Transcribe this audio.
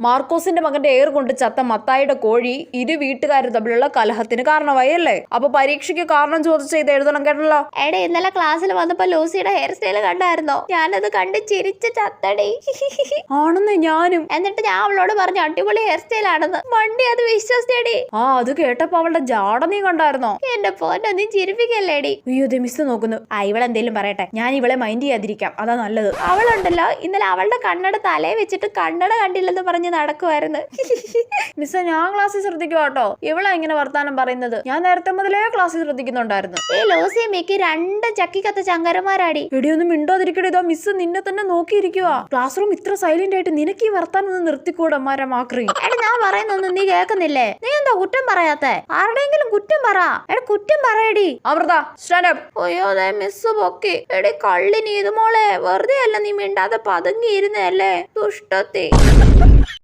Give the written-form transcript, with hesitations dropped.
മാർക്കോസിന്റെ മകന്റെ എയർ കൊണ്ട് ചത്ത മത്തായിയുടെ കോഴി ഇരു വീട്ടുകാരും തമ്മിലുള്ള കലഹത്തിന് കാരണമായി അല്ലേ? അപ്പൊ പരീക്ഷയ്ക്ക് കാരണം ചോദിച്ച ഇത് എഴുതണം കേട്ടല്ലോ. എടേ ഇന്നലെ ക്ലാസ്സിൽ വന്നപ്പോ ലൂസിയുടെ ഹെയർ സ്റ്റൈൽ കണ്ടായിരുന്നോ? ഞാനത് കണ്ട് ചിരിച്ച് ചത്തടി. ആണെന്ന് ഞാനും. എന്നിട്ട് ഞാൻ അവളോട് പറഞ്ഞു അടിപൊളി ഹെയർ സ്റ്റൈൽ ആണെന്ന്. വണ്ടി അത് വിശ്വസിച്ചടി. അത് കേട്ടപ്പോ അവളുടെ ജാട നീ കണ്ടായിരുന്നോ? എന്റെ ഫോട്ടോ നീ ചിരിപ്പിക്കല്ലേടി. അയ്യോ മിസ് നോക്കുന്നു. ഇവളെന്തേലും പറയട്ടെ, ഞാൻ ഇവളെ മൈൻഡ് ചെയ്യാതിരിക്കാം, അതാ നല്ലത്. അവളുണ്ടല്ലോ ഇന്നലെ അവളുടെ കണ്ണട തലയെ വെച്ചിട്ട് കണ്ണട കണ്ടില്ലെന്ന് പറഞ്ഞ് നടക്കുമായിരുന്നു. മിസ്സേ ഞാൻ ക്ലാസ്സിൽ ശ്രദ്ധിക്കുക കേട്ടോ. ഇവളെ ഇങ്ങനെ വർത്താനം പറയുന്നത് ഞാൻ നേരത്തെ മുതലേ ക്ലാസ്സിൽ ശ്രദ്ധിക്കുന്നുണ്ടായിരുന്നു. ഈ ലൂസി മിക്കി രണ്ട് ചക്കിക്കത്ത ചങ്കരന്മാരാടി. എടിയൊന്നും മിണ്ടോതിരിക്കടേ. ഇതോ മിസ് നിന്നെ തന്നെ നോക്കിയിരിക്കുക. ക്ലാസ് റൂം ഇത്ര സൈലന്റ് ആയിട്ട് നിനക്ക് ഈ വർത്താനം ഒന്ന് നിർത്തിക്കൂടെ മാക്രി? എടാ ഞാൻ പറയുന്നൊന്നും നീ കേൾക്കുന്നില്ലേ? നീ എന്താ കുറ്റം പറയാത്തെ? ആരുടെയെങ്കിലും കുറ്റം പറ. എടാ കുറ്റം പറയടി. Amrita stand up. അയ്യോ അതെ മിസ് പൊക്കി. എടി കള്ളി നീ ഇത് മോളെ, വെറുതെ അല്ല നീ മിണ്ടാതെ പതുങ്ങിയിരുന്നല്ലേ ദുഷ്ടത്തി.